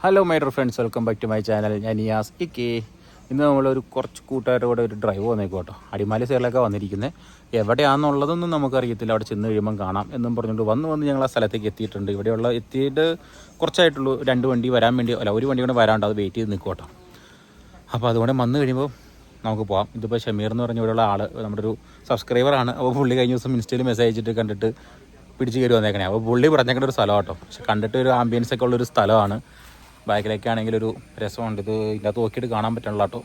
Hello my dear friends, welcome back to my channel. ഞാൻ നിയാസ് ഇക്കേ. ഇന്ന് നമ്മളൊരു കുറച്ച് കൂട്ടുകാരുടെ ഒരു ഡ്രൈവ് വന്നേക്കും കേട്ടോ. അടിമാലി സൈഡിലൊക്കെ വന്നിരിക്കുന്നത്. എവിടെയാണെന്നുള്ളതൊന്നും നമുക്കറിയത്തില്ല, അവിടെ ചെന്ന് കഴിയുമ്പം കാണാം എന്നും പറഞ്ഞുകൊണ്ട് വന്ന് ഞങ്ങൾ ആ സ്ഥലത്തേക്ക് എത്തിയിട്ടുണ്ട്. ഇവിടെയുള്ള എത്തിയിട്ട് കുറച്ചായിട്ടുള്ളൂ. 2 വണ്ടി വരാൻ വേണ്ടി, അല്ല 1 വണ്ടി കൂടെ വരാണ്ട്, അത് വെയിറ്റ് ചെയ്ത് നിൽക്കും കേട്ടോ. അപ്പോൾ അതുകൊണ്ട് വന്നു കഴിയുമ്പോൾ നമുക്ക് പോകാം. ഇതിപ്പോൾ ഷമീർ എന്ന് പറഞ്ഞ ഇവിടെയുള്ള ആൾ നമ്മുടെ ഒരു സബ്സ്ക്രൈബറാണ്. അപ്പോൾ പുള്ളി കഴിഞ്ഞ ദിവസം ഇൻസ്റ്റയിൽ മെസ്സേജ് അയച്ചിട്ട് കണ്ടിട്ട് പിടിച്ച് കയറി വന്നേക്കണേ. അപ്പോൾ പുള്ളി പറഞ്ഞേക്കേണ്ട ഒരു സ്ഥലം കേട്ടോ. പക്ഷെ കണ്ടിട്ട് ഒരു ആംബിയൻസ് ഒക്കെ ഉള്ളൊരു സ്ഥലമാണ്. ബാക്കിലേക്കാണെങ്കിൽ ഒരു രസമുണ്ട്. ഇത് ഇതിനകത്ത് നോക്കിയിട്ട് കാണാൻ പറ്റണല്ലോ കേട്ടോ.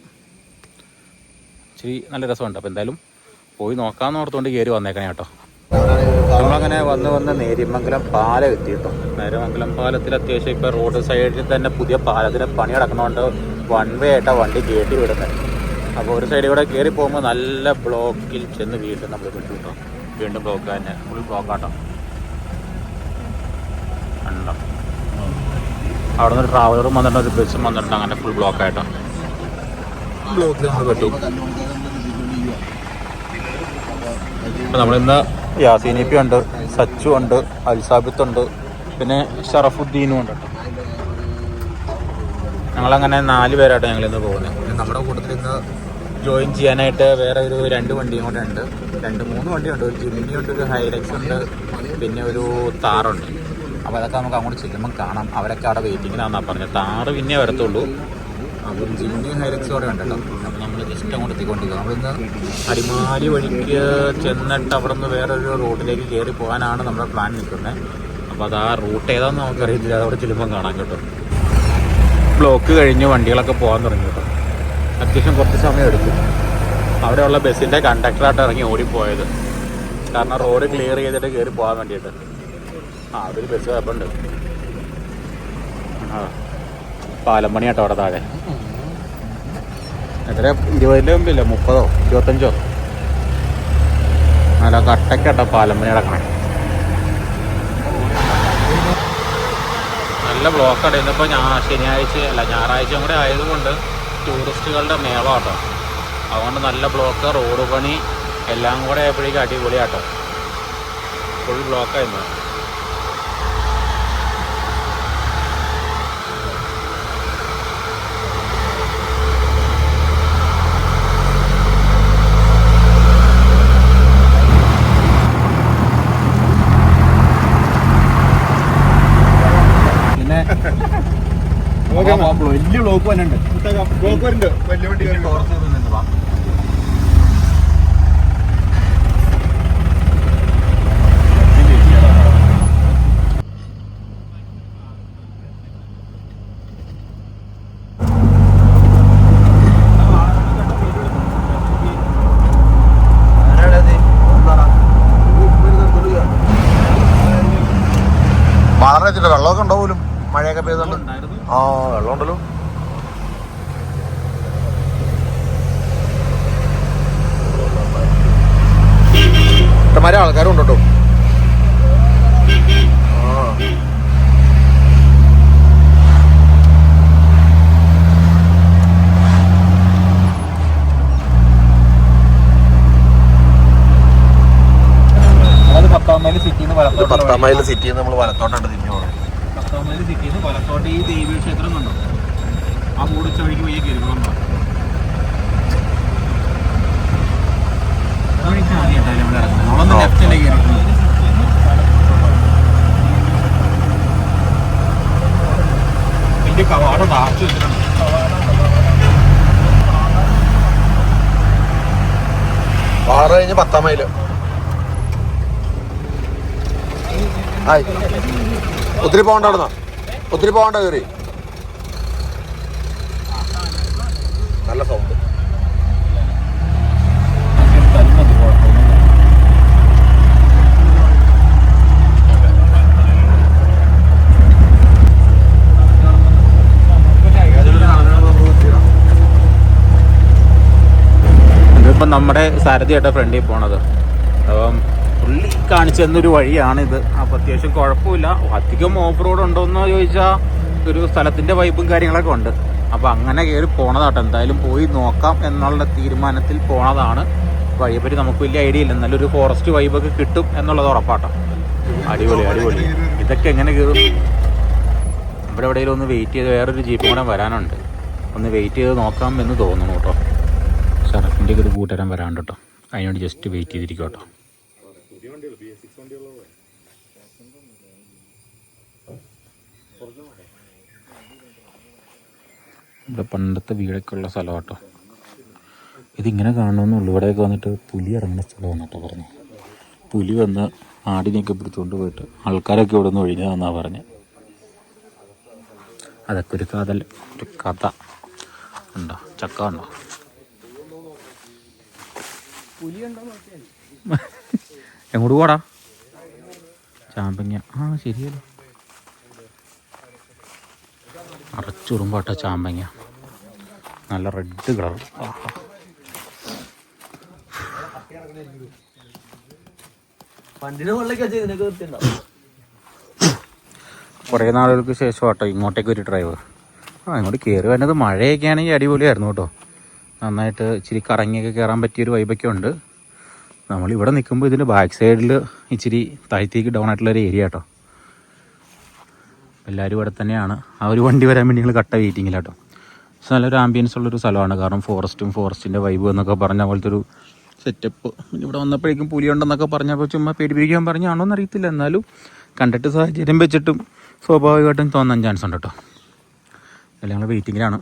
ഇച്ചിരി നല്ല രസമുണ്ട്. അപ്പോൾ എന്തായാലും പോയി നോക്കാമെന്ന് ഓർത്തുകൊണ്ട് കയറി വന്നേക്കണേ കേട്ടോ. നമ്മളങ്ങനെ വന്ന് നേര്യമംഗലം പാലം എത്തി കേട്ടോ. നേര്യമംഗലം പാലത്തിൽ അത്യാവശ്യം ഇപ്പോൾ റോഡ് സൈഡിൽ തന്നെ പുതിയ പാലത്തിന് പണി നടക്കുന്നതുകൊണ്ട് 1 വേ ആയിട്ടാണ് വണ്ടി കയറ്റി വിടുന്നത്. അപ്പോൾ ഒരു സൈഡിൽ കൂടെ കയറി പോകുമ്പോൾ നല്ല ബ്ലോക്കിൽ ചെന്ന് വീണ്ടും നമ്മൾ വിട്ടു കേട്ടോ. വീണ്ടും ബ്ലോക്ക് തന്നെ, ഫുൾ ബ്ലോക്കാട്ടോ. ഉണ്ടോ അവിടെ നിന്ന് ട്രാവലറും വന്നിട്ട് ഒരു ബസ്സും വന്നിട്ട് അങ്ങനെ ഫുൾ ബ്ലോക്കായിട്ടോ. ബ്ലോക്കിൽ നമ്മൾ പെട്ടു. ഇപ്പം നമ്മളിന്ന് യാസീനിപ്പി ഉണ്ട്, സച്ചു ഉണ്ട്, അൽസാബിത്തുണ്ട്, പിന്നെ ഷറഫുദ്ദീനും ഉണ്ട് കേട്ടോ. ഞങ്ങളങ്ങനെ 4 പേരായിട്ടോ ഞങ്ങളിന്ന് പോകുന്നത്. പിന്നെ നമ്മുടെ കൂട്ടത്തിൽ ഇന്ന് ജോയിൻ ചെയ്യാനായിട്ട് വേറെ ഒരു 2 വണ്ടിയും കൂടെ ഉണ്ട്. 3 വണ്ടിയുണ്ട്. ഒരു ജിമ്നി ഉണ്ട്, ഒരു ഹൈലക്സ് ഉണ്ട്, പിന്നെ ഒരു താറുണ്ട്. അപ്പോൾ അതൊക്കെ നമുക്ക് അങ്ങോട്ട് ചെല്ലുമ്പം കാണാം. അവരൊക്കെ അവിടെ വെയിറ്റിങ്ങിനാണെന്നാണ് പറഞ്ഞത്. താറ് പിന്നെ വരത്തുള്ളൂ. അപ്പം ജിമ്നി ഹൈലക്സ് അവിടെ ഉണ്ട് കേട്ടോ. അപ്പോൾ നമ്മൾ ജസ്റ്റ് അങ്ങോട്ട് എത്തിക്കൊണ്ടിരിക്കുക. നമ്മളിന്ന് അടിമാലി വഴിക്ക് ചെന്നിട്ട് അവിടെ നിന്ന് വേറൊരു റൂട്ടിലേക്ക് കയറി പോകാനാണ് നമ്മുടെ പ്ലാൻ നിൽക്കുന്നത്. അപ്പോൾ അത് ആ റൂട്ട് ഏതാണെന്ന് നമുക്കറിയത്തില്ല. അതവിടെ ചെല്ലുമ്പം കാണാൻ കേട്ടോ. ബ്ലോക്ക് കഴിഞ്ഞ് വണ്ടികളൊക്കെ പോകാൻ തുടങ്ങി കേട്ടോ. അത്യാവശ്യം കുറച്ച് സമയം എടുക്കും. അവിടെയുള്ള ബസ്സിൻ്റെ കണ്ടക്ടറായിട്ട് ഇറങ്ങി ഓടിപ്പോയത്. കാരണം റോഡ് ക്ലിയർ ചെയ്തിട്ട് കയറി പോകാൻ വേണ്ടിയിട്ട്. അതൊരു ബസ് കുഴപ്പമുണ്ട്. പാലമണി കേട്ടോ അവിടെ താഴെ. എത്ര 20 മുമ്പില്ല, 30 25 നല്ല കട്ടക്കാട്ടോ പാലമണി കിടക്കണേ. നല്ല ബ്ലോക്കാണ്. ഇന്നിപ്പോൾ ശനിയാഴ്ച അല്ല ഞായറാഴ്ചയും കൂടെ ആയതുകൊണ്ട് ടൂറിസ്റ്റുകളുടെ മേളാട്ടോ. അതുകൊണ്ട് നല്ല ബ്ലോക്ക്, റോഡ് പണി എല്ലാം കൂടെ ആയപ്പോഴേക്കും അടിപൊളിയാട്ടോ. ഫുൾ ബ്ലോക്കായിരുന്നു. വലിയ ബ്ലോക്ക് തന്നെ ഉണ്ട്. ബ്ലോക്ക് വരുന്നുണ്ട്. വലിയ വണ്ടി വളരെ വെള്ളമൊക്കെ ഉണ്ടോ പോലും, മഴയൊക്കെ പെയ്തുകൊണ്ട്. ആ വെള്ളം ഉണ്ടല്ലോ. ഇഷ്ടംമാരെ ആൾക്കാരും ഉണ്ട് കേട്ടോ. അതായത് 10 മൈൽ സിറ്റിയിൽ നിന്ന് വലത്തോട്ട്, 10 മൈൽ സിറ്റിയിൽ നിന്ന് നമ്മൾ വലത്തോട്ടാണ് തിരിഞ്ഞു പോകുന്നത്. 10 മൈൽ സിറ്റിയിൽ നിന്ന് വലത്തോട്ട് ഈ ദേവീ ക്ഷേത്രം കണ്ടോ, ആ മൂടിച്ച വഴിക്ക് പോയി കയറിക്കൊണ്ടോ. നമ്മളൊന്ന് ലെഫ്റ്റിലേക്ക് കയറിയിട്ടുണ്ട്. ഇതിന്റെ കവാടം താഴ്ച വെച്ചിട്ടുണ്ട്. വാറ കഴിഞ്ഞ് 10 മൈല്. ഒത്തിരി പോകണ്ടായിരുന്നോ? ഒത്തിരി പോകണ്ട കയറി. നല്ല സൗണ്ട്. ഇതിപ്പം നമ്മുടെ സാരഥിയായിട്ടാ ഫ്രണ്ടിൽ പോണത്. അപ്പം പുള്ളി കാണിച്ചു തന്നൊരു വഴിയാണിത്. അപ്പോൾ അത്യാവശ്യം കുഴപ്പമില്ല. അധികം ഓഫ് റോഡ് ഉണ്ടോയെന്ന് ചോദിച്ചാൽ ഒരു സ്ഥലത്തിൻ്റെ വൈബും കാര്യങ്ങളൊക്കെ ഉണ്ട്. അപ്പോൾ അങ്ങനെ കയറി പോണതാട്ടോ. എന്തായാലും പോയി നോക്കാം എന്നുള്ള തീരുമാനത്തിൽ പോണതാണ്. വഴിയെപ്പറ്റി നമുക്ക് വലിയ ഐഡിയ ഇല്ല. നല്ലൊരു ഫോറസ്റ്റ് വൈബൊക്കെ കിട്ടും എന്നുള്ളത് ഉറപ്പാട്ടോ. അടിപൊളി. ഇതൊക്കെ എങ്ങനെ കയറും? ഇവിടെ എവിടെയെങ്കിലും ഒന്ന് വെയിറ്റ് ചെയ്ത് വേറൊരു ജീപ്പും കൂടെ വരാനുണ്ട്. ഒന്ന് വെയിറ്റ് ചെയ്ത് നോക്കാം എന്ന് തോന്നുന്നു കേട്ടോ. ഷറഫിൻ്റെ ഒരു കൂട്ടുകാരൻ വരാണ്ട് കേട്ടോ. അതിനോട് ജസ്റ്റ് വെയിറ്റ് ചെയ്തിരിക്കും കേട്ടോ. ഇവിടെ പണ്ടത്തെ വീടൊക്കെ ഉള്ള സ്ഥലം കേട്ടോ. ഇതിങ്ങനെ കാണണമെന്നുള്ളൂ. ഇവിടെയൊക്കെ വന്നിട്ട് പുലി ഇറങ്ങുന്ന സ്ഥലമാണ് കേട്ടോ പറഞ്ഞത്. പുലി വന്ന് ആടിനെയൊക്കെ പിടിച്ചുകൊണ്ട് പോയിട്ട് ആൾക്കാരൊക്കെ ഇവിടെ നിന്ന് ഒഴിഞ്ഞതാണെന്നാണ് പറഞ്ഞത്. അതൊക്കെ ഒരു കഥ ഉണ്ടോ? ചക്ക ഉണ്ടോ? എങ്ങോട്ട് പോടാ? ചാമ്പങ്ങ. ശരിയല്ലോ, അറച്ചുറുമ്പാട്ട ചാമ്പങ്ങ, നല്ല റെഡ് കളർ. കുറേ നാളുകൾക്ക് ശേഷം കേട്ടോ ഇങ്ങോട്ടേക്ക് ഒരു ഡ്രൈവ്. ഇങ്ങോട്ട് കയറി വരുന്നത് മഴയൊക്കെ ആണെങ്കിൽ അടിപൊളിയായിരുന്നു കേട്ടോ. നന്നായിട്ട് ഇച്ചിരി കറങ്ങിയൊക്കെ കയറാൻ പറ്റിയൊരു വൈബൊക്കെ ഉണ്ട്. നമ്മളിവിടെ നിൽക്കുമ്പോൾ ഇതിൻ്റെ ബാക്ക് സൈഡിൽ ഇച്ചിരി താഴത്തേക്ക് ഡൗൺ ആയിട്ടുള്ളൊരു ഏരിയ കേട്ടോ. എല്ലാവരും ഇവിടെ തന്നെയാണ്. ആ ഒരു വണ്ടി വരാൻ വേണ്ടി ഞങ്ങൾ കട്ട വെയിറ്റിങ്ങിലാട്ടോ. പക്ഷെ നല്ലൊരു ആംബിയൻസ് ഉള്ളൊരു സ്ഥലമാണ്. കാരണം ഫോറസ്റ്റിൻ്റെ വൈബ് എന്നൊക്കെ പറഞ്ഞ പോലത്തെ ഒരു സെറ്റപ്പ്. ഇവിടെ വന്നപ്പോഴേക്കും പുലി ഉണ്ടെന്നൊക്കെ പറഞ്ഞപ്പോൾ ചുമ്മാ പേടിപ്പിക്കാൻ പറഞ്ഞാണോ എന്നറിയത്തില്ല. എന്നാലും കണ്ടിട്ട് സാഹചര്യം വെച്ചിട്ടും സ്വാഭാവികമായിട്ടും തോന്നാൻ ചാൻസ് ഉണ്ട് കേട്ടോ. അല്ല, ഞങ്ങൾ വെയിറ്റിങ്ങിലാണ്.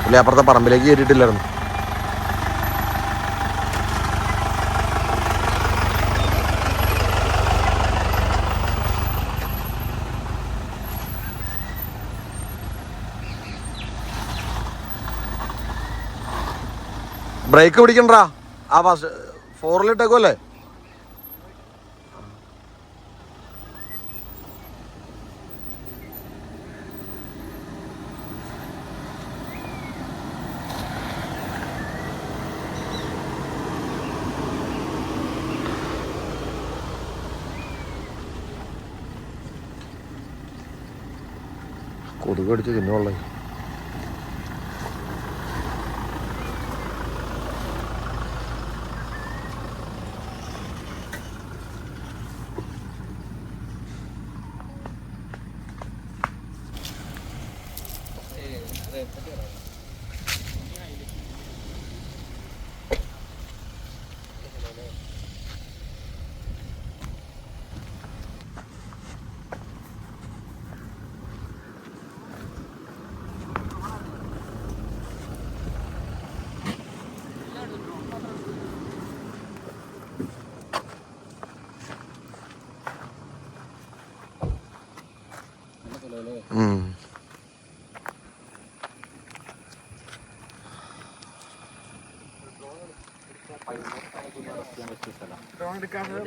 പുള്ളി അപ്പുറത്തെ പറമ്പിലേക്ക് കയറിയിട്ടില്ലായിരുന്നു. ബ്രേക്ക് പിടിക്കണ്ടാ, ആ ഫസ്റ്റ് 4-ലിട്ടേക്കുമല്ലേ? കൊതുക് അടിച്ച് തിന്നുള്ളേ.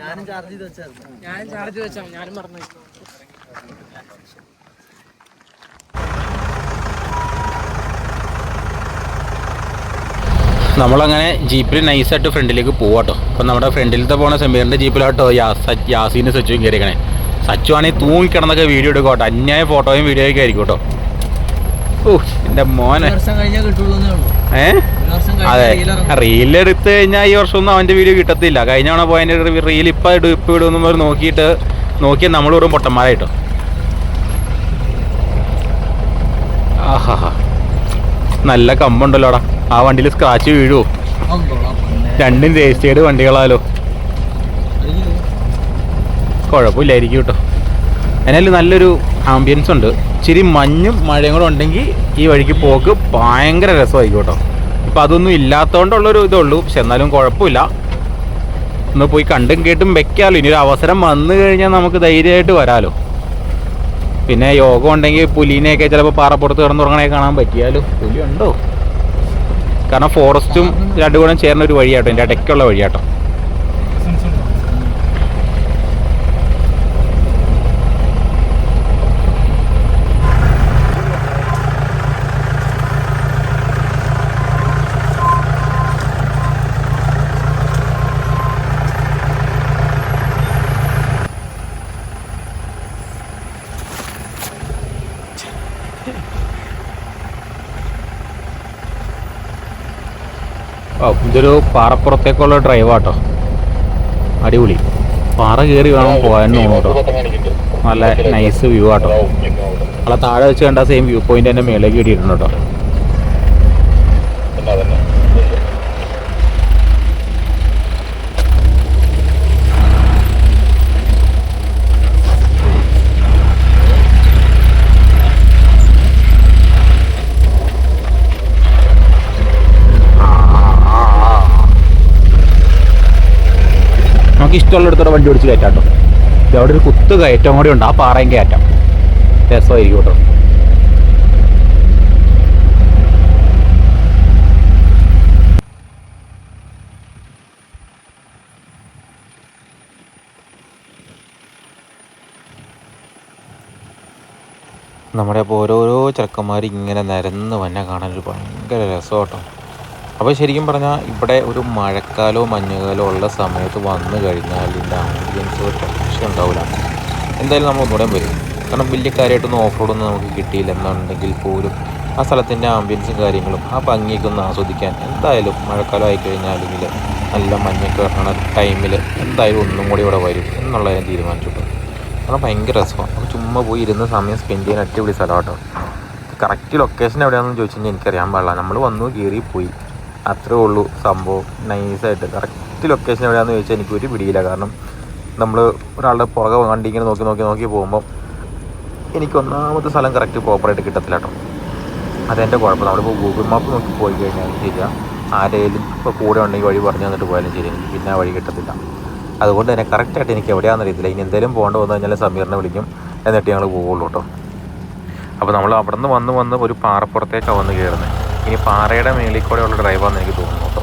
ഞാനും ചാർജ് വെച്ചാ ഞാനും മറന്നു. നമ്മളങ്ങനെ ജീപ്പിൽ നൈസായിട്ട് ഫ്രണ്ടിലേക്ക് പോവാട്ടോ. അപ്പം നമ്മുടെ ഫ്രണ്ടിലത്തെ പോണ സമീറിൻ്റെ ജീപ്പിലാട്ടോ യാസീന് സച്ചുവും കയറിക്കണേ. സച്ചു ആണെങ്കിൽ തൂങ്ങിക്കിടന്നൊക്കെ വീഡിയോ എടുക്കോട്ടോ. അന്യായ ഫോട്ടോയും വീഡിയോ ഒക്കെ ആയിരിക്കും കേട്ടോ. ഓ എൻ്റെ മോനെ അതെ, റീലെടുത്ത് കഴിഞ്ഞാൽ ഈ വർഷമൊന്നും അവൻ്റെ വീഡിയോ കിട്ടത്തില്ല. കഴിഞ്ഞ തവണ പോയതിൻ്റെ റീൽ ഇപ്പം ഇടുമെന്ന് നോക്കിയാൽ നമ്മൾ വെറും പൊട്ടന്മാരായിട്ടോ. ആഹാ നല്ല കമ്പുണ്ടല്ലോടാ. ആ വണ്ടിയിൽ സ്ക്രാച്ച് വീഴുമോ? രണ്ടും രജിസ്റ്റേർഡ് വണ്ടികളാലോ. കുഴപ്പമില്ലായിരിക്കും കേട്ടോ. എന്നാലും നല്ലൊരു ആംബിയൻസ് ഉണ്ട്. ഇച്ചിരി മഞ്ഞും മഴയും കൂടെ ഉണ്ടെങ്കിൽ ഈ വഴിക്ക് പോക്ക് ഭയങ്കര രസമായിരിക്കും കേട്ടോ. ഇപ്പം അതൊന്നും ഇല്ലാത്തതുകൊണ്ടുള്ളൊരു ഇതുള്ളൂ. പക്ഷെ എന്നാലും കുഴപ്പമില്ല. ഒന്ന് പോയി കണ്ടും കേട്ടും വെക്കാമല്ലോ. ഇനി ഒരു അവസരം വന്നു കഴിഞ്ഞാൽ നമുക്ക് ധൈര്യമായിട്ട് വരാമല്ലോ. പിന്നെ യോഗം ഉണ്ടെങ്കിൽ പുലിനെയൊക്കെ ചിലപ്പോൾ പാറപ്പുറത്ത് കിടന്നുറങ്ങണേ കാണാൻ പറ്റിയാലോ. പുലി ഉണ്ടോ? കാരണം ഫോറസ്റ്റും രണ്ടും കൂടെ ചേർന്ന ഒരു വഴിയാട്ടോ, എൻ്റെ ഇടയ്ക്കുള്ള വഴിയാട്ടോ. ഇതൊരു പാറപ്പുറത്തേക്കുള്ള ഡ്രൈവാട്ടോ. അടിപൊളി. പാറ കയറി വേണം പോകാൻ കേട്ടോ. നല്ല നൈസ് വ്യൂ ആട്ടോ. നമ്മളെ താഴെ വെച്ച് കണ്ട സെയിം വ്യൂ പോയിന്റ് തന്നെ മേലേക്ക് കിട്ടിയിട്ടുണ്ട് കേട്ടോ. നമുക്ക് ഇഷ്ടമുള്ളിടത്തോടെ വണ്ടി ഓടിച്ച് കയറ്റാട്ടോ. ഇത് അവിടെ ഒരു കുത്ത് കയറ്റം കൂടി ഉണ്ട്. ആ പാറയും കയറ്റാം. രസമായിരിക്കും കേട്ടോ. നമ്മുടെ അപ്പോൾ ഓരോരോ ചെറുക്കന്മാർ ഇങ്ങനെ നിരന്ന് വന്നെ കാണാനൊരു ഭയങ്കര രസമാട്ടോ. അപ്പോൾ ശരിക്കും പറഞ്ഞാൽ ഇവിടെ ഒരു മഴക്കാലമോ മഞ്ഞുകാലമോ ഉള്ള സമയത്ത് വന്നു കഴിഞ്ഞാൽ ഇതിൻ്റെ ആംബിയൻസ് ഒരു രക്ഷ ഉണ്ടാവില്ല. എന്തായാലും നമ്മൾ ഒന്നുകൂടെ വരും. കാരണം വലിയ കാര്യമായിട്ടൊന്നും ഓഫ് റോഡൊന്നും നമുക്ക് കിട്ടിയില്ല എന്നുണ്ടെങ്കിൽ പോലും ആ സ്ഥലത്തിൻ്റെ ആംബിയൻസും കാര്യങ്ങളും ആ ഭംഗിയൊക്കെ ഒന്ന് ആസ്വദിക്കാൻ എന്തായാലും മഴക്കാലം ആയിക്കഴിഞ്ഞാൽ അല്ലെങ്കിൽ നല്ല മഞ്ഞൊക്കെ വരണ ടൈമിൽ എന്തായാലും ഒന്നും കൂടി ഇവിടെ വരും എന്നുള്ളത് ഞാൻ തീരുമാനിച്ചിട്ടുണ്ട്. കാരണം ഭയങ്കര രസമാണ്. അപ്പോൾ ചുമ്മാ പോയി ഇരുന്ന് സമയം സ്പെൻഡ് ചെയ്യാൻ അടിപൊളി സ്ഥലം കേട്ടോ. കറക്റ്റ് ലൊക്കേഷൻ എവിടെയാണെന്ന് ചോദിച്ചു കഴിഞ്ഞാൽ എനിക്കറിയാൻ പാടില്ല. നമ്മൾ വന്നു കയറി പോയി, അത്രേ ഉള്ളൂ സംഭവം. നൈസായിട്ട് കറക്റ്റ് ലൊക്കേഷൻ എവിടെയാണെന്ന് ചോദിച്ചാൽ എനിക്കൊരു പിടിയില്ല. കാരണം നമ്മൾ ഒരാളുടെ പുറകെ വണ്ടി ഇങ്ങനെ നോക്കി പോകുമ്പം എനിക്ക് ഒന്നാമത്തെ സ്ഥലം കറക്റ്റ് പ്രോപ്പറായിട്ട് കിട്ടത്തില്ല കേട്ടോ. അതെൻ്റെ കുഴപ്പം. നമ്മളിപ്പോൾ ഗൂഗിൾ മാപ്പ് നോക്കി പോയി കഴിഞ്ഞാലും ശരിയാ, ആരെങ്കിലും ഇപ്പോൾ കൂടെ ഉണ്ടെങ്കിൽ വഴി പറഞ്ഞു തന്നിട്ട് പോയാലും ശരി, എനിക്ക് പിന്നെ ആ വഴി കിട്ടത്തില്ല. അതുകൊണ്ട് തന്നെ കറക്റ്റായിട്ട് എനിക്ക് എവിടെയാണെന്ന് അറിയത്തില്ല. ഇനി എന്തെങ്കിലും പോകേണ്ട വന്നു കഴിഞ്ഞാൽ സമീറിനെ വിളിക്കും, എന്നിട്ട് ഞങ്ങൾ പോകുള്ളൂ കേട്ടോ. അപ്പോൾ നമ്മൾ അവിടെ നിന്ന് വന്ന് ഒരു പാറപ്പുറത്തേക്കാണ് വന്ന് കയറുന്നത്. ഇനി പാറയുടെ മേളിൽ കൂടെയുള്ള ഡ്രൈവാണെന്ന് എനിക്ക് തോന്നുന്നു കേട്ടോ.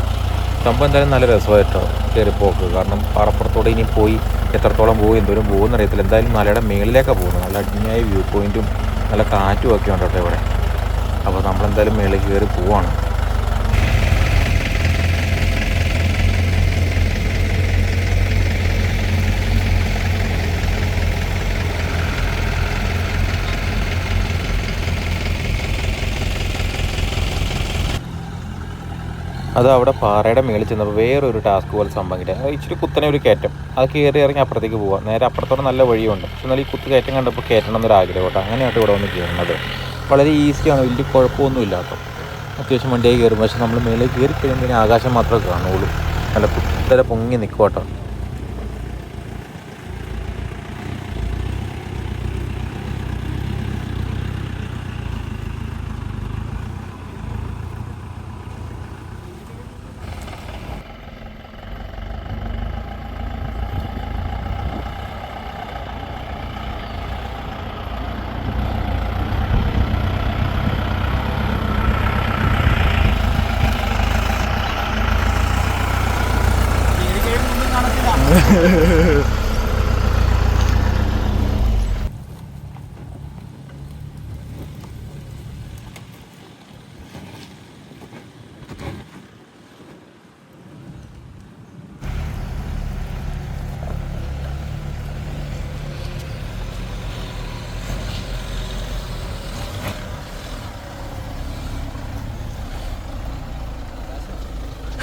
സംഭവം എന്തായാലും നല്ല രസമായിട്ടോ കയറിപ്പോക്ക്. കാരണം പാറപ്പുറത്തോടെ ഇനി പോയി എത്രത്തോളം പോകും എന്തോരം പോകുമെന്ന് അറിയത്തില്ല. എന്തായാലും മലയുടെ മേളിലേക്കാണ് പോകുന്നത്. നല്ല അടിഞ്ഞായ വ്യൂ പോയിൻറ്റും നല്ല കാറ്റും ഒക്കെ ഉണ്ട് കേട്ടോ ഇവിടെ. അപ്പോൾ നമ്മളെന്തായാലും മേളിൽ കയറി പോവാണ്. അത് അവിടെ പാറയുടെ മേളിൽ ചെന്നപ്പോൾ വേറൊരു ടാസ്ക് പോലെ സംഭവം കിട്ടിയ ഇച്ചിരി കുത്തനെ ഒരു കയറ്റം. അത് കയറി ഇറങ്ങി അപ്പുറത്തേക്ക് പോകാം. നേരെ അപ്പുറത്തോടെ നല്ല വഴിയുണ്ട്. പക്ഷെ എന്നാൽ ഈ കുത്ത് കയറ്റം കണ്ടപ്പോൾ കയറ്റണം എന്നൊരു ആഗ്രഹം കേട്ടോ. അങ്ങനെയായിട്ട് ഇവിടെ വന്ന് കയറുന്നത് വളരെ ഈസിയാണ്. വലിയ കുഴപ്പമൊന്നുമില്ല കേട്ടോ. അത്യാവശ്യം വണ്ടിയായി കയറും. പക്ഷെ നമ്മൾ മേളിൽ കയറി കഴിയുമ്പോൾ ആകാശം മാത്രമേ കാണുള്ളൂ. നല്ല കുത്തരെ പൊങ്ങി നിൽക്കും കേട്ടോ.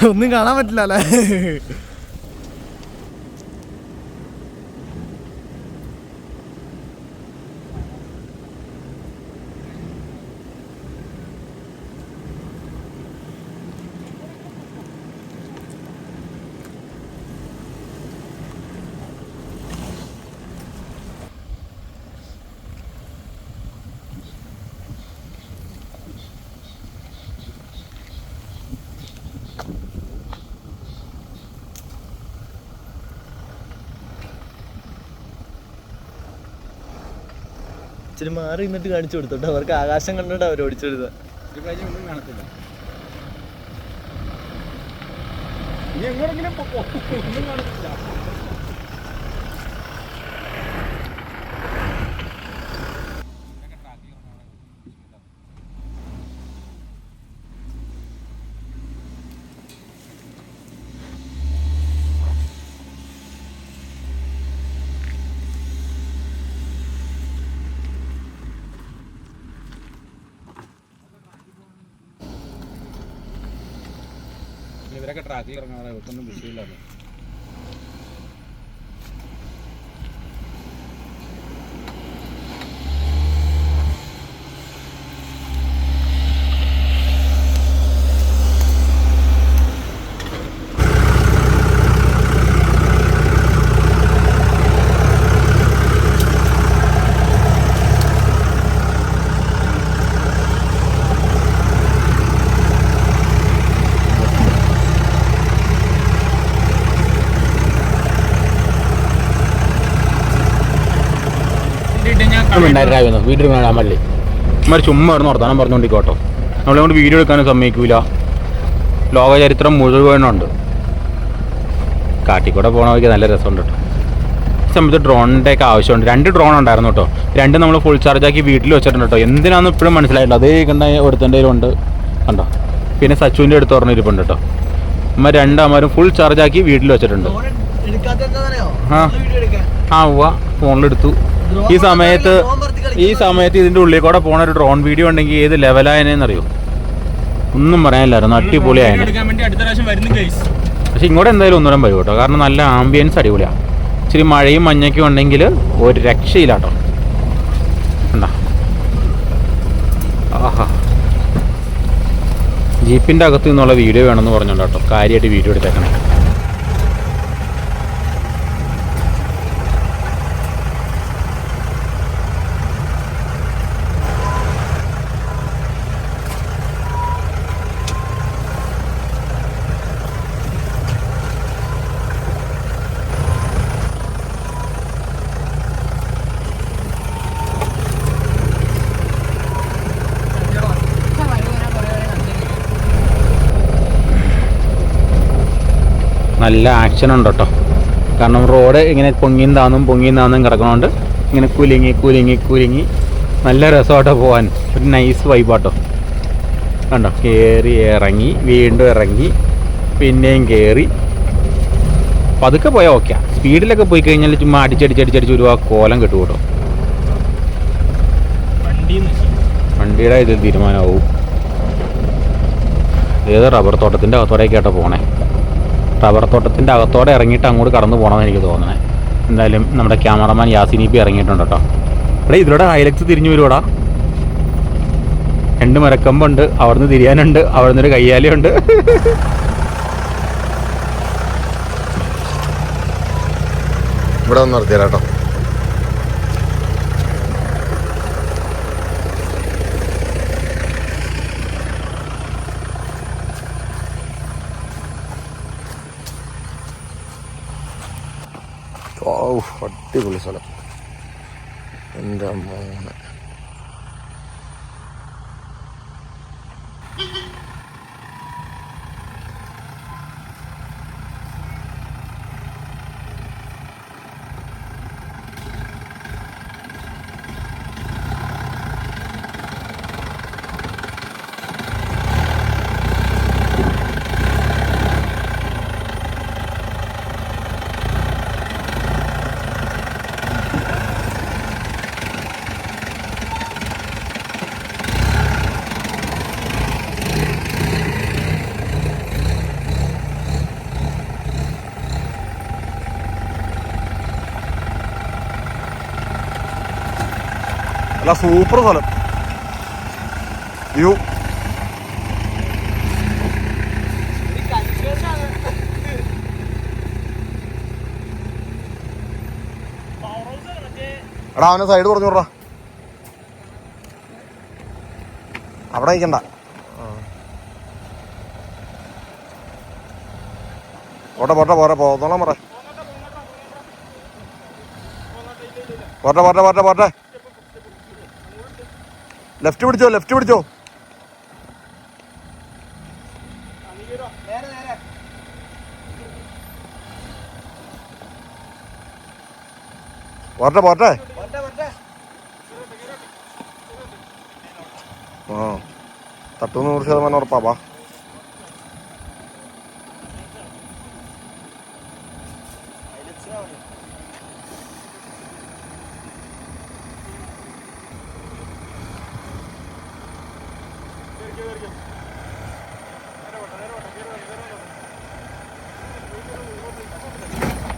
ഒന്നും കാണാൻ പറ്റില്ല അല്ലേ? ഇച്ചിരി മാറി നിന്നിട്ട് കാണിച്ചു കൊടുത്തോട്ടെ, അവർക്ക് ആകാശം കണ്ടിട്ട് അവർ ഓടിച്ചെടുത്ത ഒന്നും കാണത്തില്ല. ഇനി എങ്ങോട്ടെങ്കിലും ഒന്നും കാണത്തില്ല. ഇവരൊക്കെ ട്രാക്കിൽ ഇറങ്ങാതെ ഇവർക്കൊന്നും വിഷയമില്ലാതെ. ഉണ്ടായിരുന്നു വീട്ടിൽ കാണാൻ മല്ലി ഇമാർ ചുമ്മാ ഇരുന്ന് വർത്താനം പറഞ്ഞുകൊണ്ടിരിക്കോട്ടോ. നമ്മളെ കൊണ്ട് വീഡിയോ എടുക്കാനും സമ്മതിക്കൂല. ലോകചരിത്രം മുഴുവനുണ്ട്. കാട്ടിക്കൂടെ പോകണ വഴിക്ക് നല്ല രസമുണ്ട് കേട്ടോ. ഈ സമയത്ത് ഡ്രോണിൻ്റെ ഒക്കെ ആവശ്യമുണ്ട്. 2 ഡ്രോൺ ഉണ്ടായിരുന്നു കേട്ടോ. 2 നമ്മൾ ഫുൾ ചാർജാക്കി വീട്ടിൽ വെച്ചിട്ടുണ്ട് കേട്ടോ. എന്തിനാണെന്ന് ഇപ്പോഴും മനസ്സിലായില്ല. അതേ കണ്ട ഒരുത്തൻ്റെ ഉണ്ട് കണ്ടോ. പിന്നെ സച്ചുവിൻ്റെ അടുത്ത് പറഞ്ഞിരിപ്പുണ്ട് കേട്ടോ. അമ്മ 2 അമ്മമാരും ഫുൾ ചാർജാക്കി വീട്ടിൽ വെച്ചിട്ടുണ്ട്. ആ ഉവ്വ ഫോണിലെടുത്തു. ഈ സമയത്ത് ഇതിൻ്റെ ഉള്ളിൽ കൂടെ പോണ ഒരു ഡ്രോൺ വീഡിയോ ഉണ്ടെങ്കിൽ ഏത് ലെവലായനെന്നറിയോ? ഒന്നും പറയാനില്ലായിരുന്നു. അടിപൊളിയായിരുന്നു. പക്ഷെ ഇങ്ങോട്ട് എന്തായാലും ഒന്നുകൂടെ വരും കേട്ടോ. കാരണം നല്ല ആംബിയൻസ് അടിപൊളിയാണ്. ഇച്ചിരി മഴയും മഞ്ഞൊക്കെ ഉണ്ടെങ്കിൽ ഒരു രക്ഷയില്ലാട്ടോ. കണ്ടോ? ആഹാ, ജീപ്പിൻ്റെ അകത്ത് നിന്നുള്ള വീഡിയോ വേണമെന്ന് പറഞ്ഞോട്ടോ കേട്ടോ. കാര്യമായിട്ട് വീഡിയോ എടുത്തേക്കണേ. നല്ല ആക്ഷൻ ഉണ്ട് കേട്ടോ. കാരണം റോഡ് ഇങ്ങനെ പൊങ്ങിയും താന്നും കിടക്കണോണ്ട് ഇങ്ങനെ കുലുങ്ങി നല്ല രസമാട്ടോ പോകാൻ. ഒരു നൈസ് വൈബാട്ടോ. കണ്ടോ, കയറി ഇറങ്ങി വീണ്ടും ഇറങ്ങി പിന്നെയും കയറി. പതുക്കെ പോയാൽ ഓക്കെ. സ്പീഡിലൊക്കെ പോയി കഴിഞ്ഞാൽ ചുമ്മാ അടിച്ചടിച്ച് ഒരുപാട് കോലം കിട്ടും കേട്ടോ. വണ്ടിയുടെ ഇത് തീരുമാനമാവും. ഏത് റബ്ബർ തോട്ടത്തിൻ്റെ അകത്തോടെയൊക്കെ ആട്ടോ പോണേ. റബ്ബർ തോട്ടത്തിൻ്റെ അകത്തോടെ ഇറങ്ങിയിട്ട് അങ്ങോട്ട് കടന്നു പോകണമെന്ന് എനിക്ക് തോന്നണേ. എന്തായാലും നമ്മുടെ ക്യാമറമാൻ യാസിനിപ്പി ഇറങ്ങിയിട്ടുണ്ട് കേട്ടോ. ഇവിടെ ഇതിലൂടെ ഹൈലക്സ് തിരിഞ്ഞു വരുവാടാ. 2 മരക്കമ്പുണ്ട്, അവിടുന്ന് തിരിയാനുണ്ട്, അവിടുന്ന് ഒരു കയ്യാലുണ്ട്. ഇവിടെ ഒന്ന് നിർത്തിയാലോ കേട്ടോ. അടിപൊളി സ്ഥലം. എൻ്റെ മോനെ, അല്ല സൂപ്പർ സ്ഥലം വ്യൂ. എടാ അവനെ സൈഡ് പറഞ്ഞു വിടറാ, അവിടെ നിൽക്കണ്ട. പോട്ടെ പോട്ടെ പോരെ പോന്നോളാം പറ. പോട്ടെ പോട്ടെ പോട്ടെ പോട്ടെ. ലെഫ്റ്റ് പിടിച്ചോ, ലെഫ്റ്റ് പിടിച്ചോ. പോട്ടെ പോട്ടെ. ആ തട്ടു 100% ഉറപ്പാ.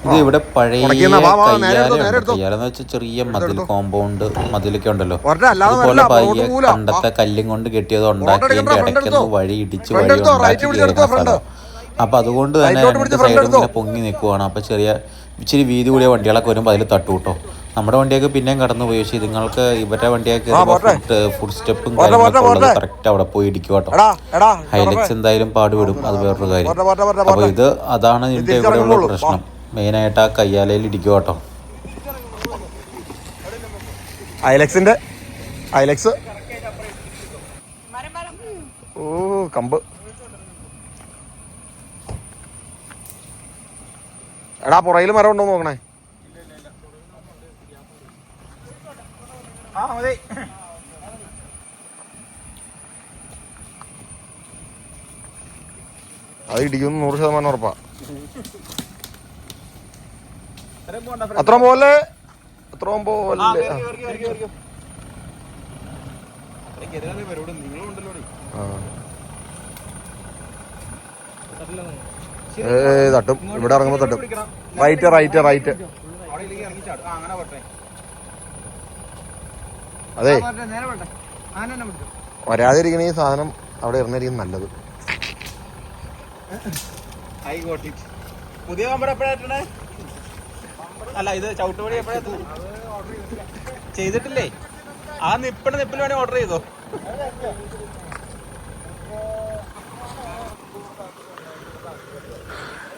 ഇത് ഇവിടെ പഴയ കയ്യാലെന്ന് വെച്ചാൽ ചെറിയ മതിൽ, കോമ്പൗണ്ട് മതിലൊക്കെ ഉണ്ടല്ലോ, അതുപോലെ പയ്യെ പണ്ടത്തെ കല്ലും കൊണ്ട് കെട്ടിയത് ഉണ്ടാക്കിയതിന്റെ ഇടയ്ക്കൊന്ന് വഴി ഇടിച്ച് വഴി ഉണ്ടാക്കി കയറുന്ന സ്ഥലം. അപ്പൊ അതുകൊണ്ട് തന്നെ രണ്ട് സൈഡും ഇങ്ങനെ പൊങ്ങി നിൽക്കുവാണ്. അപ്പൊ ഇച്ചിരി വീതി കൂടിയ വണ്ടികളൊക്കെ വരുമ്പോൾ അതിൽ തട്ടുകൂട്ടോ. നമ്മുടെ വണ്ടിയൊക്കെ പിന്നെയും കടന്നു പോയി. പക്ഷെ നിങ്ങൾക്ക് ഇവരുടെ വണ്ടിയൊക്കെ ഫുഡ് സ്റ്റെപ്പും കാര്യങ്ങളൊക്കെ ഉള്ളത് കറക്റ്റ് അവിടെ പോയി ഇടിക്കും കേട്ടോ. ഹൈലക്സ് എന്തായാലും പാടുപെടും, അത് വേറൊരു കാര്യം. അപ്പൊ ഇത് അതാണ് ഇതിന്റെ ഇവിടെയുള്ള പ്രശ്നം. മെയിനായിട്ട് ആ കയ്യാലയിൽ ഇടിക്കും കേട്ടോ. ഐലക്സ് ഓ കമ്പ്. എടാ പുറയിൽ മരം ഉണ്ടോ നോക്കണേ. അത് ഇടിക്കുന്നു 100% ഉറപ്പാ. അത്ര പോലെ തട്ടും. ഇവിടെ ഇറങ്ങുമ്പോ തട്ടും. റൈറ്റ്. അതെ വരാതിരിക്കണ ഈ സാധനം അവിടെ ഇറങ്ങിയിരിക്കും നല്ലത്. പുതിയ അല്ല ഇത് ചവിട്ടുപടി എപ്പോഴാ ചെയ്തിട്ടില്ലേ? ആ നിപ്പിൽ വേണേ ഓർഡർ ചെയ്തോ.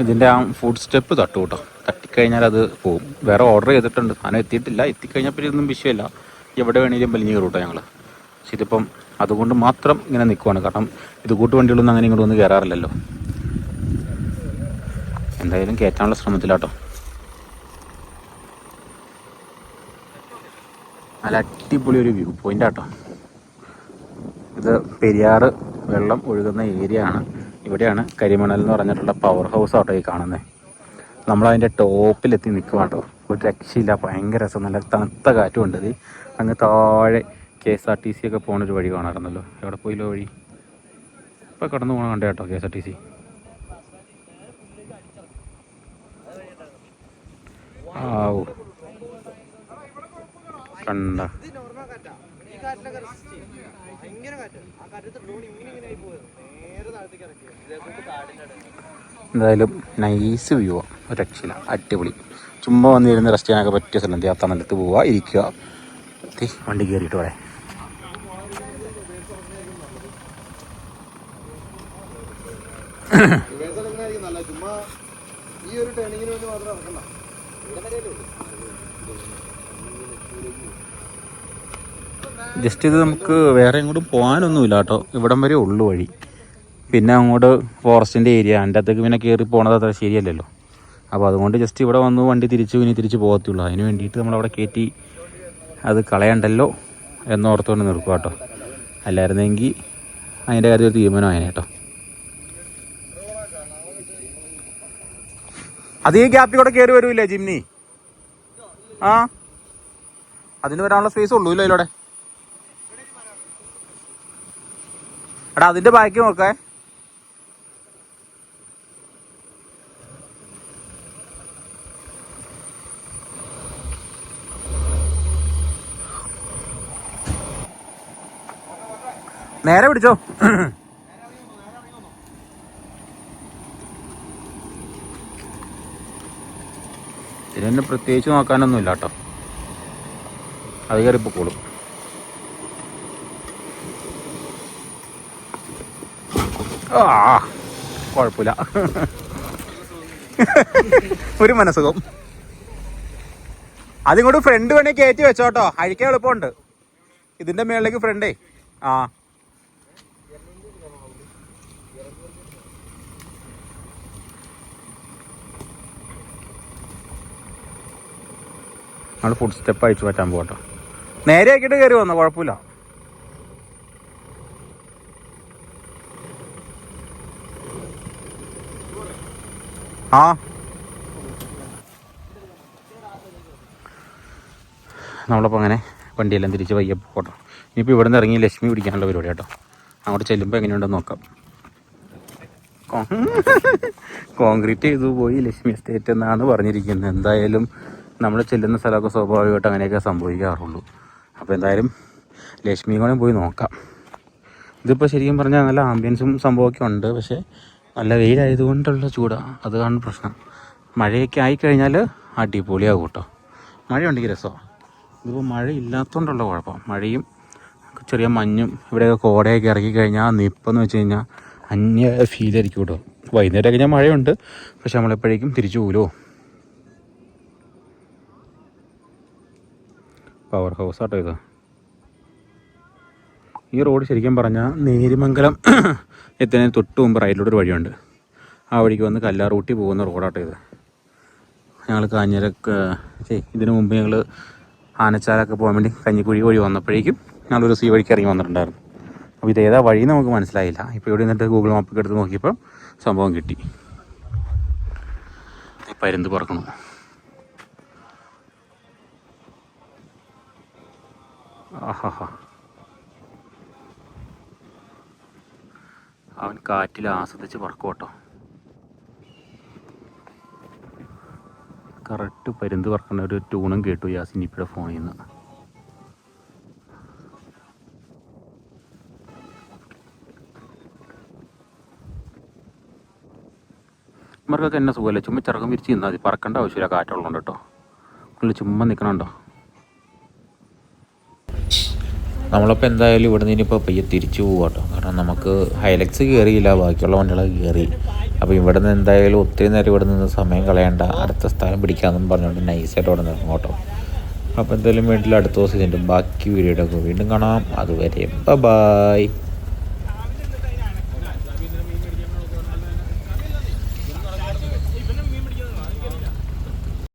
ഇതിൻ്റെ ആ ഫുഡ് സ്റ്റെപ്പ് തട്ടു കേട്ടോ. തട്ടിക്കഴിഞ്ഞാൽ അത് പോവും. വേറെ ഓർഡർ ചെയ്തിട്ടുണ്ട്, സാധനം എത്തിയിട്ടില്ല. എത്തിക്കഴിഞ്ഞാൽ പിന്നെ ഇതൊന്നും വിഷയമില്ല, എവിടെ വേണേലും വലിഞ്ഞു കയറും കേട്ടോ ഞങ്ങൾ. പക്ഷെ ഇതിപ്പം അതുകൊണ്ട് മാത്രം ഇങ്ങനെ നിൽക്കുവാണ്. കാരണം ഇത് കൂട്ട് വണ്ടികളൊന്നും അങ്ങനെ ഇങ്ങോട്ട് ഒന്നും കയറാറില്ലല്ലോ. എന്തായാലും കയറ്റാനുള്ള ശ്രമത്തിലാട്ടോ. നല്ല അടിപൊളി ഒരു വ്യൂ പോയിന്റ് ആട്ടോ. ഇത് പെരിയാറ് വെള്ളം ഒഴുകുന്ന ഏരിയ ആണ്. ഇവിടെയാണ് കരിമണൽ എന്ന് പറഞ്ഞിട്ടുള്ള പവർ ഹൗസ് ആട്ടോ ഈ കാണുന്നത്. നമ്മളതിൻ്റെ ടോപ്പിലെത്തി നിൽക്കുവാട്ടോ. ഒരു രക്ഷയില്ല, ഭയങ്കര രസം. നല്ല തണുത്ത കാറ്റും ഉണ്ട്. അങ്ങ് താഴെ KSRTC ഒക്കെ പോകുന്നൊരു വഴി കാണാറുണ്ടല്ലോ. എവിടെ പോയില്ലോ വഴി? ഇപ്പോൾ കടന്നു പോകണം കണ്ടേ കേട്ടോ KSRTC. ആവൂ കണ്ട. എന്തായാലും നൈസ് വ്യൂ ആണ്, ഒരു രക്ഷയില്ല, അടിപൊളി. ചുമ്മാ വന്നിരുന്ന് റെസ്റ്റ് ചെയ്യാനൊക്കെ പറ്റിയ സ്ഥലം. യാത്ര നിലത്ത് പോവുക, ഇരിക്കുക, വണ്ടി കയറിയിട്ട് പോരെ. ജസ്റ്റ് ഇത് നമുക്ക് വേറെ എങ്ങോട്ടും പോകാനൊന്നുമില്ല കേട്ടോ. ഇവിടം വരെ ഉള്ളു വഴി. പിന്നെ അങ്ങോട്ട് ഫോറസ്റ്റിൻ്റെ ഏരിയ, അതിൻ്റെ അകത്തേക്ക് പിന്നെ കയറി പോകണത് അത്ര ശരിയല്ലല്ലോ. അപ്പോൾ അതുകൊണ്ട് ജസ്റ്റ് ഇവിടെ വന്ന് വണ്ടി തിരിച്ച് പോകത്തുള്ളൂ. അതിന് വേണ്ടിയിട്ട് നമ്മളവിടെ കയറ്റി അത് കളയണ്ടല്ലോ എന്നോർത്തുകൊണ്ട് നിർക്കുക കേട്ടോ. അല്ലായിരുന്നെങ്കിൽ അതിൻ്റെ കാര്യത്തിൽ ഒരു തീരുമാനമായേനെ കേട്ടോ. അത് ഈ ഗ്യാപ്പിൽ കൂടെ കയറി വരൂല്ലേ ജിംനി? ആ അതിന് വരാനുള്ള സ്പേസ് ഉള്ളൂ ഇല്ലോ ഇതിലൂടെ. എടാ അതിൻ്റെ ബാക്കി നോക്കേ. നേരെ പിടിച്ചോ. ഇതിനെ പ്രത്യേകിച്ച് നോക്കാനൊന്നും ഇല്ല കേട്ടോ, അത് കയറി പൊക്കോളും. കുഴപ്പമില്ല, ഒരു മനസ്സുഖം. അതിങ്ങോട്ട് ഫ്രണ്ട് വേണേ കയറ്റി വെച്ചോട്ടോ, അഴിക്കാൻ എളുപ്പമുണ്ട്. ഇതിന്റെ മേളിലേക്ക് ഫ്രണ്ടേ. ആ നമ്മൾ ഫുഡ് സ്റ്റെപ്പ് അഴിച്ചു പറ്റാൻ പോകട്ടോ. നേരെ ആക്കിയിട്ട് കയറി വന്നോ, കുഴപ്പമില്ല. ആ നമ്മളപ്പോൾ അങ്ങനെ വണ്ടിയെല്ലാം തിരിച്ച് വയ്യ പോട്ടോ. ഇനിയിപ്പോൾ ഇവിടെ നിന്ന് ഇറങ്ങി ലക്ഷ്മി പിടിക്കാനുള്ള പരിപാടി കേട്ടോ. അങ്ങോട്ട് ചെല്ലുമ്പോൾ എങ്ങനെയുണ്ടെന്ന് നോക്കാം. കോൺക്രീറ്റ് ചെയ്തു പോയി ലക്ഷ്മി എസ്റ്റേറ്റ് എന്നാണ് പറഞ്ഞിരിക്കുന്നത്. എന്തായാലും നമ്മൾ ചെല്ലുന്ന സ്ഥലമൊക്കെ സ്വാഭാവികമായിട്ട് അങ്ങനെയൊക്കെ സംഭവിക്കാറുള്ളൂ. അപ്പോൾ എന്തായാലും ലക്ഷ്മി കൂടെ പോയി നോക്കാം. ഇതിപ്പോൾ ശരിക്കും പറഞ്ഞാൽ നല്ല ആംബിയൻസും സംഭവമൊക്കെ ഉണ്ട്, പക്ഷേ നല്ല വെയിലായതുകൊണ്ടുള്ള ചൂടാണ്, അതാണ് പ്രശ്നം. മഴയൊക്കെ ആയിക്കഴിഞ്ഞാൽ അടിപൊളിയാകും കേട്ടോ. മഴയുണ്ടെങ്കിൽ രസമാണ്. ഇതിപ്പോൾ മഴ ഇല്ലാത്തതുകൊണ്ടുള്ള കുഴപ്പം. മഴയും ചെറിയ മഞ്ഞും ഇവിടെയൊക്കെ കോടയൊക്കെ ഇറങ്ങിക്കഴിഞ്ഞാൽ നിപ്പെന്ന് വെച്ച് കഴിഞ്ഞാൽ അന്യ ഫീലായിരിക്കും കേട്ടോ. വൈകുന്നേരം കഴിഞ്ഞാൽ മഴയുണ്ട്, പക്ഷെ നമ്മളെപ്പോഴേക്കും തിരിച്ചു പോലോ. പവർ ഹൗസ് ആട്ടോ ഇത്. ഈ റോഡ് ശരിക്കും പറഞ്ഞാൽ നേരിമംഗലം എത്തുന്നതിന് തൊട്ട് മുമ്പ് റൈറ്റിലൂടെ ഒരു വഴിയുണ്ട്. ആ വഴിക്ക് വന്ന് കല്ലാറൂട്ടി പോകുന്ന റോഡാട്ടോ ഇത്. ഞങ്ങൾ കാഞ്ഞിരക്ക് ഇതിനു മുമ്പ് ഞങ്ങൾ ആനച്ചാലൊക്കെ പോകാൻ വേണ്ടി കഞ്ഞിക്കുഴി വഴി വന്നപ്പോഴേക്കും ഞങ്ങളൊരു സി വഴിക്ക് ഇറങ്ങി വന്നിട്ടുണ്ടായിരുന്നു. അപ്പോൾ ഇതേതാ വഴി നമുക്ക് മനസ്സിലായില്ല. ഇപ്പോൾ ഇവിടെ നിന്നിട്ട് ഗൂഗിൾ മാപ്പൊക്കെ എടുത്ത് നോക്കിയപ്പോൾ സംഭവം കിട്ടി. പരുന്ത് പറക്കണം. ആഹാ, അവൻ കാറ്റിൽ ആസ്വദിച്ച് പറക്കും കേട്ടോ. കറക്റ്റ് പരുന്ത് പറക്കുന്ന ഒരു ട്യൂണും കേട്ടു യാസിനിപ്പിയുടെ ഫോണിൽ നിന്ന്. ഇവർക്കൊക്കെ എന്നെ സുഖമല്ലേ, ചുമ്മാ ചിറകം വിരിച്ച് നിന്നാൽ മതി, പറക്കേണ്ട ആവശ്യമില്ല, കാറ്റുള്ളതുകൊണ്ട് കേട്ടോ. നിങ്ങൾ ചുമ്മാ നിൽക്കണുണ്ടോ. നമ്മളപ്പോൾ എന്തായാലും ഇവിടെ നിന്ന് ഇനിയിപ്പോൾ പയ്യെ തിരിച്ചു പോകുക കേട്ടോ. കാരണം നമുക്ക് ഹൈലക്സ് കയറിയില്ല, ബാക്കിയുള്ള വണ്ടികളൊക്കെ കയറി. അപ്പോൾ ഇവിടെ നിന്ന് എന്തായാലും ഒത്തിരി നേരം ഇവിടെ നിന്ന് സമയം കളയണ്ട, അടുത്ത സ്ഥലം പിടിക്കാമെന്നും പറഞ്ഞുകൊണ്ട് നൈസായിട്ട് ഇവിടെ നിന്ന് കേട്ടോ. അപ്പോൾ എന്തായാലും വീട്ടിൽ അടുത്ത ദിവസം ഇതിൻ്റെ ബാക്കി വീഡിയോയുടെ ഒക്കെ വീണ്ടും കാണാം. അതുവരെ ബൈ.